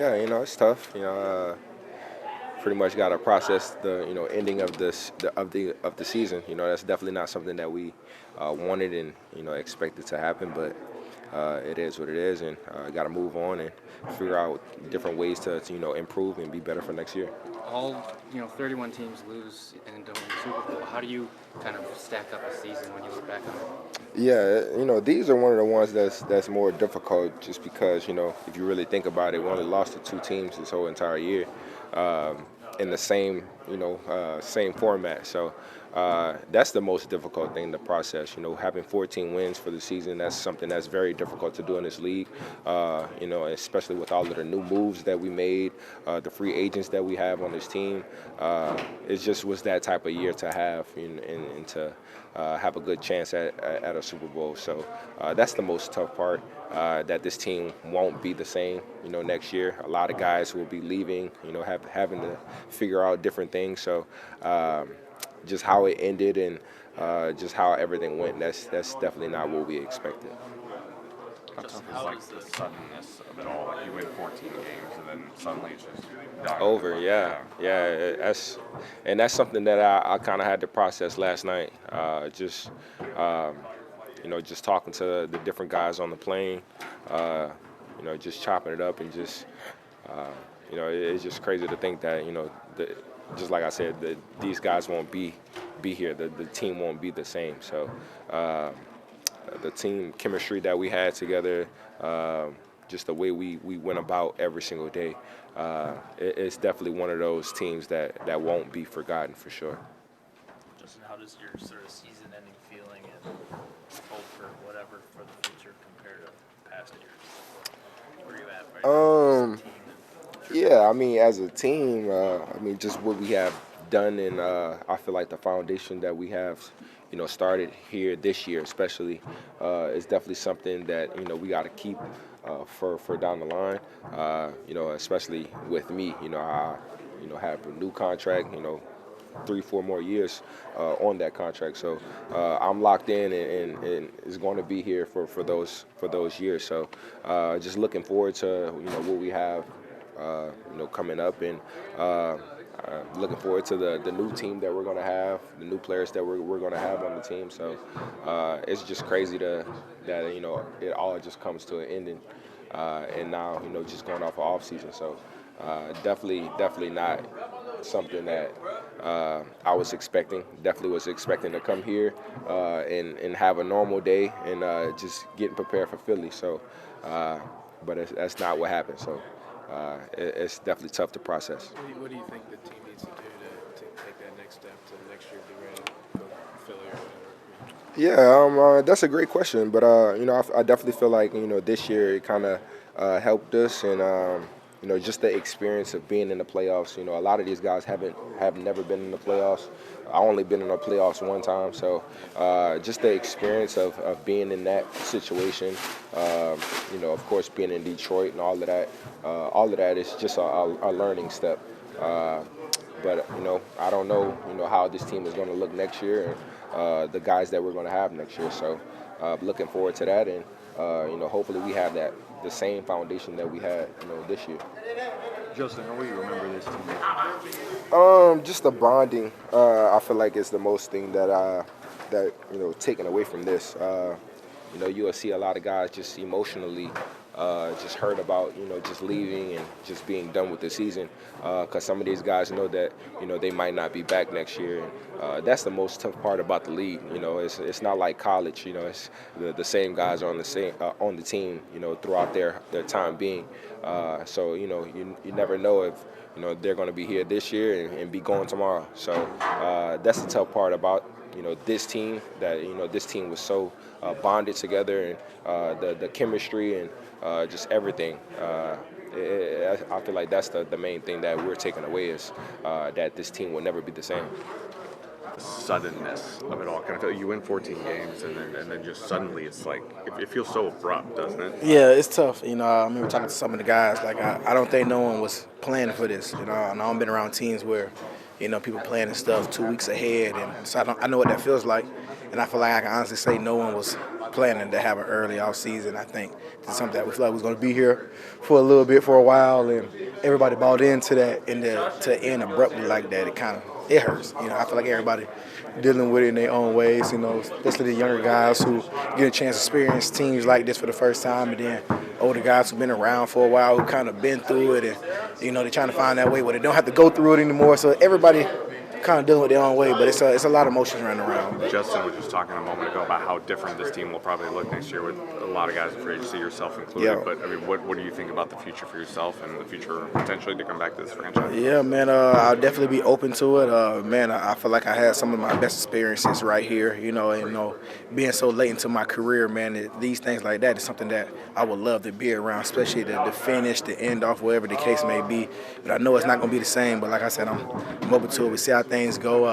Yeah, it's tough. Pretty much got to process the ending of the season. That's definitely not something that we wanted and expected to happen, but it is what it is, and got to move on and figure out different ways to improve and be better for next year. All 31 teams lose and don't win the Super Bowl. How do you kind of stack up a season when you look back on it? Yeah, these are one of the ones that's more difficult, just because if you really think about it, we only lost to two teams this whole entire year, in the same format. So that's the most difficult thing to process. Having 14 wins for the season, that's something that's very difficult to do in this league. Especially with all of the new moves that we made, the free agents that we have on this team. It just was that type of year to have and to have a good chance at a Super Bowl. So that's the most tough part. That this team won't be the same, next year. A lot of guys will be leaving, having to figure out different things. So just how it ended and just how everything went, that's definitely not what we expected. How tough is like the suddenness of it all? Like you win 14 games and then suddenly it's just done. Over, yeah. That's something that I kind of had to process last night. Just talking to the different guys on the plane, just chopping it up and just, it's just crazy to think that, just like I said, that these guys won't be here. The team won't be the same. So the team chemistry that we had together, just the way we went about every single day, it's definitely one of those teams that won't be forgotten for sure. Justin, how does your sort of season-ending feeling and hope for whatever for the future compare to past years? Where are you at right now as a team? Yeah, I mean, as a team, just what we have done, and I feel like the foundation that we have, started here this year, especially, is definitely something that we got to keep for down the line. Especially with me, I have a new contract, 3-4 more years on that contract. So I'm locked in and is going to be here for those years. So just looking forward to what we have coming up, and looking forward to the new team that we're going to have, the new players that we're going to have on the team. So it's just crazy that it all just comes to an ending, and now just going off of off season. So definitely not something that I was expecting. Definitely was expecting to come here and have a normal day and just getting prepared for Philly. So, but that's not what happened. So it's definitely tough to process. What do you think the team needs to do to take that next step to next year be ready for Philly or whatever? Yeah, that's a great question. But I definitely feel like this year it kind of helped us, and just the experience of being in the playoffs. A lot of these guys have never been in the playoffs. I only been in the playoffs one time, so just the experience of being in that situation. Of course, being in Detroit and all of that is just a learning step. But I don't know how this team is going to look next year, and the guys that we're going to have next year. So looking forward to that, and hopefully we have the same foundation that we had this year. Justin, how will you remember this team? Just the bonding. I feel like it's the most thing that taken away from this. You will see a lot of guys just emotionally just hurt about just leaving and just being done with the season, because some of these guys know that they might not be back next year, and that's the most tough part about the league. It's not like college. It's the same guys are on the team throughout their time being. So you never know if they're going to be here this year and be gone tomorrow. So that's the tough part about this team, that this team was so bonded together, and the chemistry and just everything. I feel like that's the main thing that we're taking away, is that this team will never be the same. The suddenness of it all. Kind of feel you win 14 games and then just suddenly it's like it feels so abrupt, doesn't it? Yeah, it's tough. I remember talking to some of the guys. Like, I don't think no one was planning for this. And I've been around teams where, people planning stuff 2 weeks ahead, and so I know what that feels like. And I feel like I can honestly say no one was planning to have an early off season. I think it's something that we feel like was going to be here for a little bit, for a while, and everybody bought into that, and to end abruptly like that, it hurts. I feel like everybody dealing with it in their own ways, especially the younger guys who get a chance to experience teams like this for the first time, and then older guys who've been around for a while who kind of been through it, and they're trying to find that way where they don't have to go through it anymore. So everybody kind of dealing with their own way, but it's a lot of emotions running around. Justin was just talking a moment ago about how different this team will probably look next year with a lot of guys in free agency, yourself included. Yeah. But I mean, what do you think about the future for yourself and the future potentially to come back to this franchise? Yeah, man, I'll definitely be open to it. Man, I feel like I had some of my best experiences right here, and being so late into my career, man, these things like that is something that I would love to be around, especially the finish, the end off, whatever the case may be. But I know it's not going to be the same, but like I said, I'm open to it. We see how things go.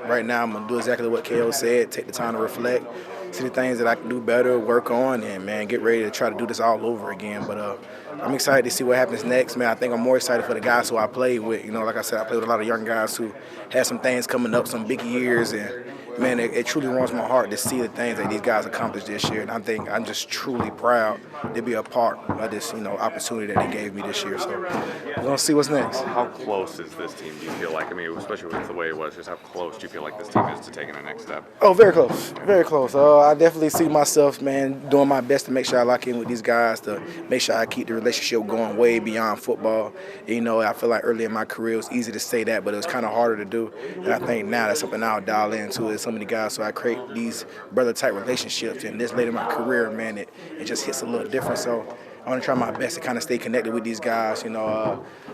Right now, I'm going to do exactly what KO said, take the time to reflect, see the things that I can do better, work on, and, man, get ready to try to do this all over again. But I'm excited to see what happens next, man. I think I'm more excited for the guys who I play with. Like I said, I play with a lot of young guys who have some things coming up, some big years, and, man, it truly warms my heart to see the things that these guys accomplished this year. And I think I'm just truly proud to be a part of this, opportunity that they gave me this year. So we're going to see what's next. How close is this team, do you feel like? I mean, especially with the way it was, just how close do you feel like this team is to taking the next step? Oh, very close. Very close. I definitely see myself, man, doing my best to make sure I lock in with these guys, to make sure I keep the relationship going way beyond football. I feel like early in my career it was easy to say that, but it was kind of harder to do. And I think now that's something I'll dial into is so many guys, so I create these brother-type relationships. And this late in my career, man, it just hits a little different. So I want to try my best to kind of stay connected with these guys.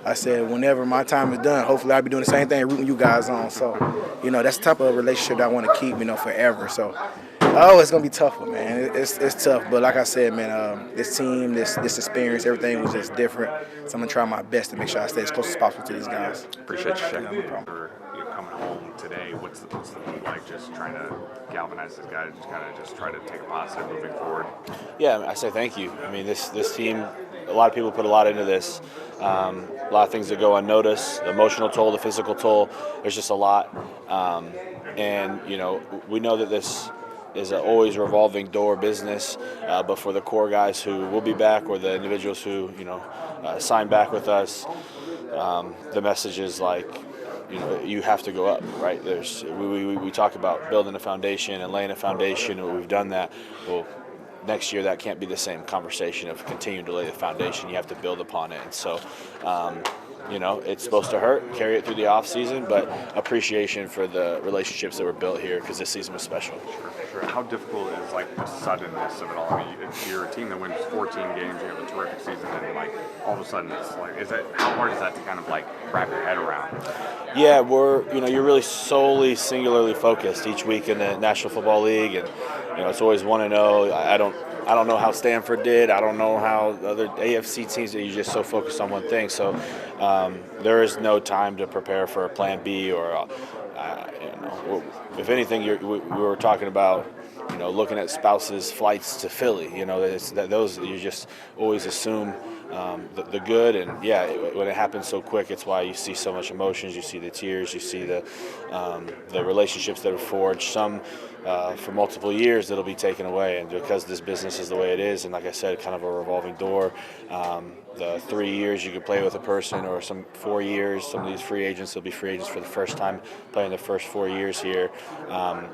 I said whenever my time is done, hopefully I'll be doing the same thing, rooting you guys on. So, that's the type of relationship that I want to keep, forever. So, it's going to be tough, man. It's tough. But like I said, man, this team, this experience, everything was just different. So I'm going to try my best to make sure I stay as close as possible to these guys. Appreciate you checking in. Coming home today, what's the mood like, just trying to galvanize this guy, just try to take a positive moving forward? Yeah, I say thank you. I mean, this team, a lot of people put a lot into this. A lot of things that go unnoticed, the emotional toll, the physical toll. There's just a lot. And, we know that this is an always revolving door business, but for the core guys who will be back or the individuals who, sign back with us, the message is like, you have to go up, right? We talk about building a foundation and laying a foundation, and we've done that. Well, next year that can't be the same conversation of continuing to lay the foundation. You have to build upon it. And so, it's supposed to hurt, carry it through the off season, but appreciation for the relationships that were built here because this season was special. Sure. How difficult is the suddenness of it all? I mean, you're a team that wins 14 games, you have a terrific season, and all of a sudden it's how hard is that to kind of wrap your head around? Yeah, you're really solely, singularly focused each week in the National Football League, and it's always 1-0. I don't know how Stanford did. I don't know how other AFC teams that you're just so focused on one thing. So there is no time to prepare for a plan B or, if anything, we were talking about, looking at spouses' flights to Philly. Those you just always assume the good, and when it happens so quick, it's why you see so much emotions. You see the tears. You see the relationships that are forged. Some for multiple years that'll be taken away, and because this business is the way it is, and like I said, kind of a revolving door. The 3 years you could play with a person, or some 4 years. Some of these free agents will be free agents for the first time, playing their first 4 years here,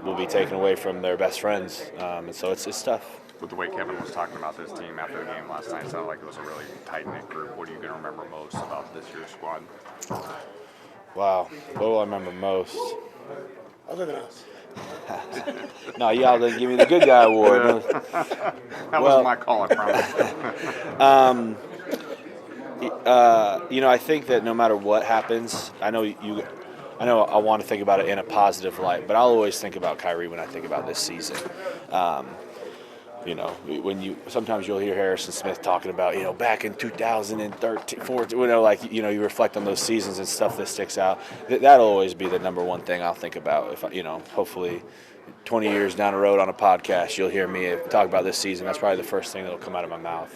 will be taken away from their best friends, and so it's tough. With the way Kevin was talking about this team after the game last night, it sounded like it was a really tight-knit group. What are you going to remember most about this year's squad? Wow, what will I remember most? Other than us. No, y'all didn't give me the good guy award. That was my call, I promise. I think that no matter what happens, I know I want to think about it in a positive light, but I'll always think about Kyrie when I think about this season. Sometimes you'll hear Harrison Smith talking about, back in 2013, 14, you reflect on those seasons and stuff that sticks out. That'll always be the number one thing I'll think about. If hopefully 20 years down the road on a podcast, you'll hear me talk about this season. That's probably the first thing that'll come out of my mouth.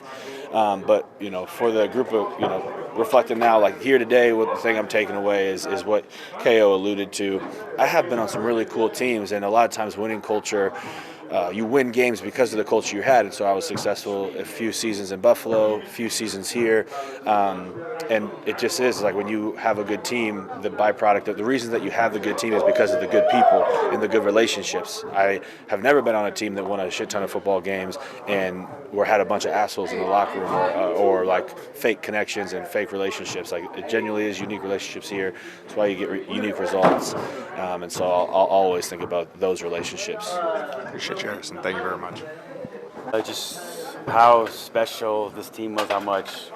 But for the group of, reflecting now, here today, what the thing I'm taking away is what KO alluded to. I have been on some really cool teams, and a lot of times winning culture you win games because of the culture you had. And so I was successful a few seasons in Buffalo, a few seasons here. And it just is like when you have a good team, the byproduct of the reason that you have the good team is because of the good people and the good relationships. I have never been on a team that won a shit ton of football games and had a bunch of assholes in the locker room or like fake connections and fake relationships. Like it genuinely is unique relationships here. That's why you get unique results. And so I'll always think about those relationships. Appreciate you, Harrison. Thank you very much. Just how special this team was, how much,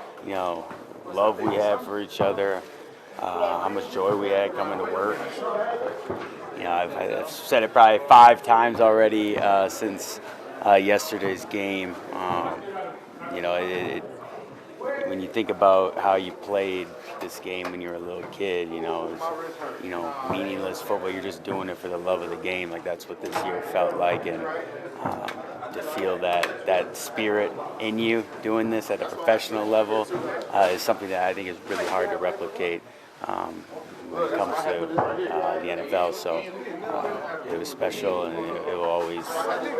love we had for each other, how much joy we had coming to work. I've said it probably 5 times already since yesterday's game. When you think about how you played this game when you were a little kid, it was, meaningless football. You're just doing it for the love of the game. Like that's what this year felt like, and to feel that spirit in you doing this at a professional level is something that I think is really hard to replicate when it comes to the NFL. So it was special, and it will always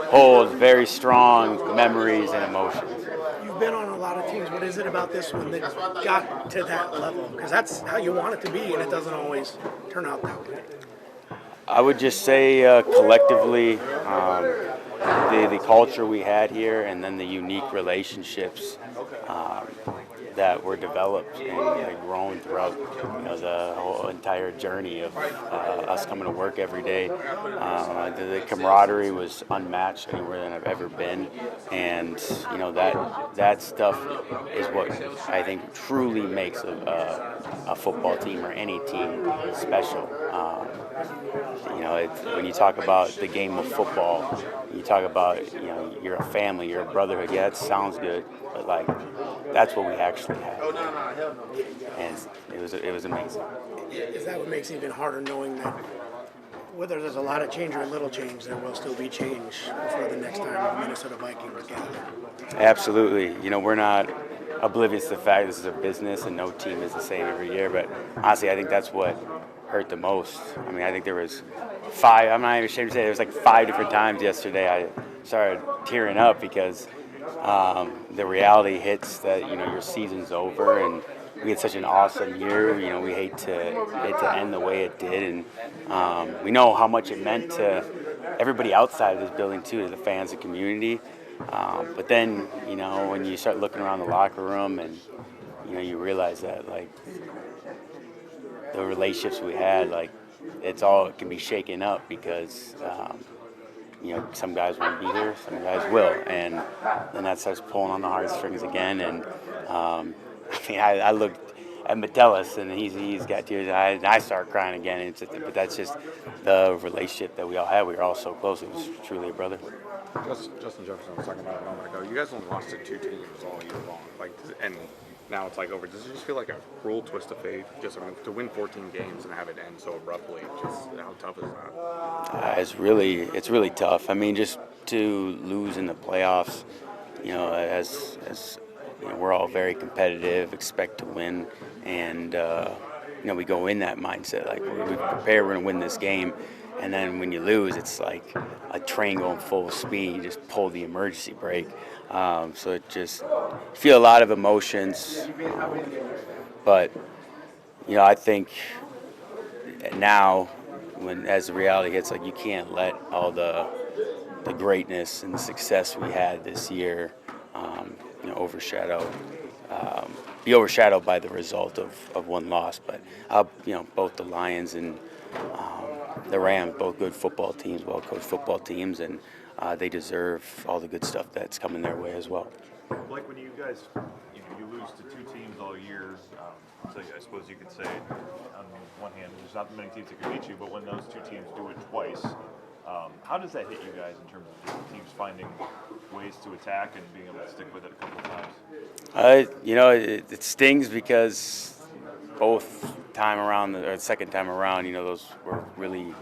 hold very strong memories and emotions. You've been on a lot of teams. What is it about this one that got to that level? Because that's how you want it to be, and it doesn't always turn out that way. I would just say collectively, the culture we had here, and then the unique relationships that were developed and grown throughout the whole entire journey of us coming to work every day. The camaraderie was unmatched anywhere that I've ever been, and that stuff is what I think truly makes a football team or any team special. When you talk about the game of football, you talk about you're a family, you're a brotherhood. Yeah, it sounds good, but like that's what we actually had, and it was amazing. Is that what makes it even harder, knowing that whether there's a lot of change or a little change, there will still be change before the next time the Minnesota Vikings gather? Absolutely. We're not oblivious to the fact this is a business and no team is the same every year, but honestly, I think that's what hurt the most. I mean, I think there was 5, I'm not even ashamed to say, there was like 5 different times yesterday I started tearing up because the reality hits that, your season's over, and we had such an awesome year. We hate to end the way it did, and we know how much it meant to everybody outside of this building too, to the fans and community. But then, when you start looking around the locker room and, you realize that, like, the relationships we had, like, it can be shaken up because, some guys won't be here, some guys will. And then that starts pulling on the heartstrings again. And, I looked at Metellus, and he's got tears, and I start crying again. But that's just the relationship that we all had. We were all so close. It was truly a brotherhood. Justin Jefferson was talking about it a moment ago. You guys only lost to 2 teams all year long, and now it's over. Does it just feel like a cruel twist of fate, just to win 14 games and have it end so abruptly? Just how tough is that? It's really tough. I mean, just to lose in the playoffs, as we're all very competitive, expect to win, and we go in that mindset like we prepare, we're gonna win this game. And then when you lose, it's like a train going full speed. You just pull the emergency brake. So it just feel a lot of emotions. But I think now, as the reality hits, like you can't let all the greatness and the success we had this year, be overshadowed by the result of one loss. But both the Lions and the Rams, both good football teams, well-coached football teams, and they deserve all the good stuff that's coming their way as well. Like when you guys, you lose to 2 teams all year, so I suppose you could say, on one hand, there's not many teams that can beat you, but when those 2 teams do it twice, how does that hit you guys in terms of just teams finding ways to attack and being able to stick with it a couple of times? It stings because both time around, or the second time around, those were really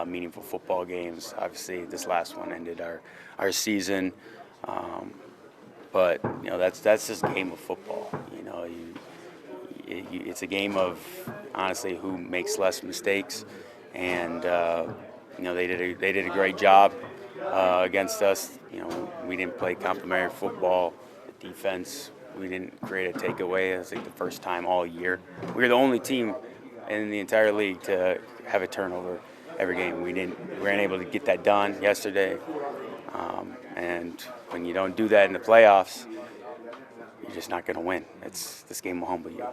meaningful football games. Obviously, this last one ended our season, but that's just a game of football. It's a game of honestly who makes less mistakes, and they did a great job against us. You know, we didn't play complementary football. The defense, we didn't create a takeaway. It was like the first time all year. We were the only team in the entire league to have a turnover every game. We weren't able to get that done yesterday. And when you don't do that in the playoffs, you're just not going to win. This game will humble you.